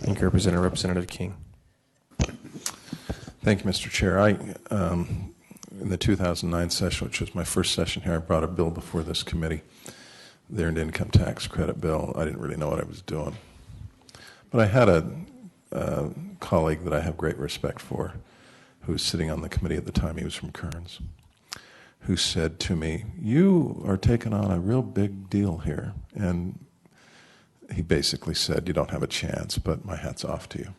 Thank you, Representative. Representative King. Thank you, Mr. Chair. In the 2009 session, which was my first session here, I brought a bill before this committee, the Earned Income Tax Credit bill. I didn't really know what I was doing. But I had a colleague that I have great respect for, who was sitting on the committee at the time. He was from Kearns, who said to me, "You are taking on a real big deal here." And he basically said, "You don't have a chance, but my hat's off to you."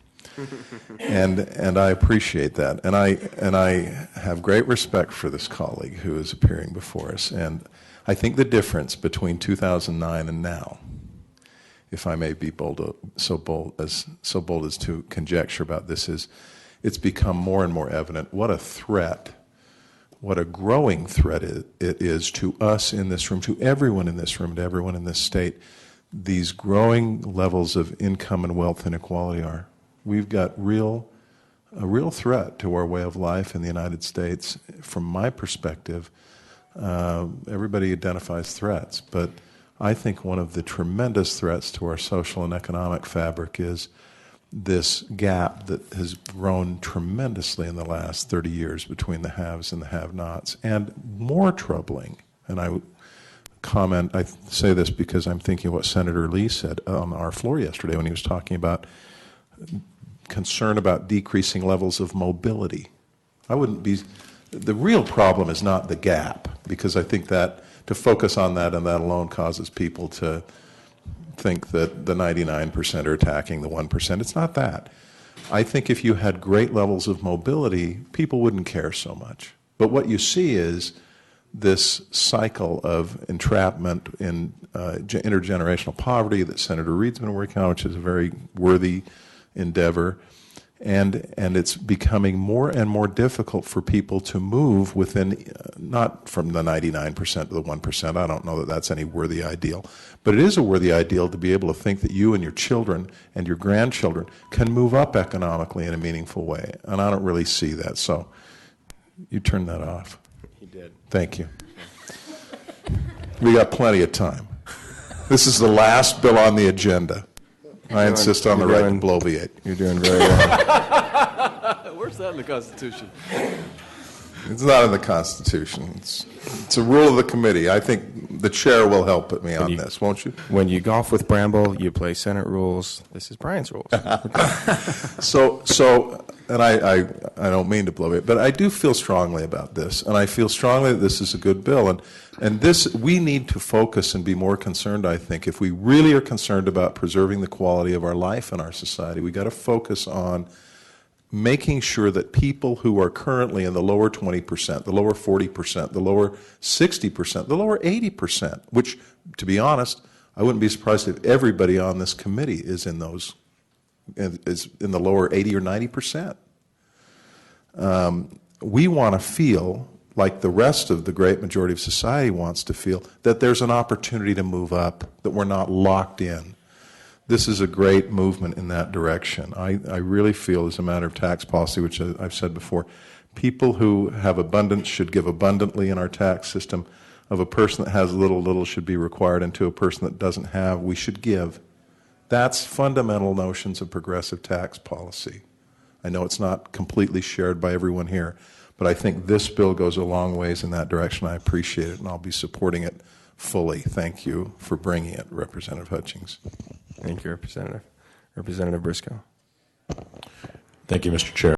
and I appreciate that, and I have great respect for this colleague who is appearing before us. And I think the difference between 2009 and now, if I may be so bold as to conjecture about this, is it's become more and more evident what a threat, what a growing threat it is to us in this room, to everyone in this room, to everyone in this state. These growing levels of income and wealth inequality are. We've got a real threat to our way of life in the United States. From my perspective, everybody identifies threats, but I think one of the tremendous threats to our social and economic fabric is this gap that has grown tremendously in the last 30 years between the haves and the have-nots. And more troubling, and I say this because I'm thinking of what Senator Lee said on our floor yesterday when he was talking about concern about decreasing levels of mobility. The real problem is not the gap, because I think that to focus on that and that alone causes people to think that the 99% are attacking the 1%. It's not that. I think if you had great levels of mobility, people wouldn't care so much. But what you see is this cycle of entrapment in intergenerational poverty that Senator Reed's been working on, which is a very worthy endeavor, and it's becoming more and more difficult for people to move within, not from the 99% to the 1%. I don't know that that's any worthy ideal, but it is a worthy ideal to be able to think that you and your children and your grandchildren can move up economically in a meaningful way, and I don't really see that. So you turn that off. He did. Thank you. We got plenty of time. This is the last bill on the agenda. I insist on the right to bloviate. You're doing very well. Where's that in the Constitution? It's not in the Constitution. It's a rule of the committee. I think the chair will help me on this, won't you? When you golf with Bramble, you play Senate rules. This is Brian's rules. And I don't mean to bloviate, but I do feel strongly about this, and I feel strongly that this is a good bill. And this, we need to focus and be more concerned, I think. If we really are concerned about preserving the quality of our life in our society, we've got to focus on making sure that people who are currently in the lower 20%, the lower 40%, the lower 60%, the lower 80%, which, to be honest, I wouldn't be surprised if everybody on this committee is in those, is in the lower 80 or 90%. We want to feel like the rest of the great majority of society wants to feel, that there's an opportunity to move up, that we're not locked in. This is a great movement in that direction. I really feel, as a matter of tax policy, which I've said before, people who have abundance should give abundantly in our tax system. Of a person that has little should be required, and to a person that doesn't have, we should give. That's fundamental notions of progressive tax policy. I know it's not completely shared by everyone here, but I think this bill goes a long ways in that direction. I appreciate it, and I'll be supporting it fully. Thank you for bringing it, Representative Hutchings. Thank you, Representative. Representative Briscoe. Thank you, Mr. Chair.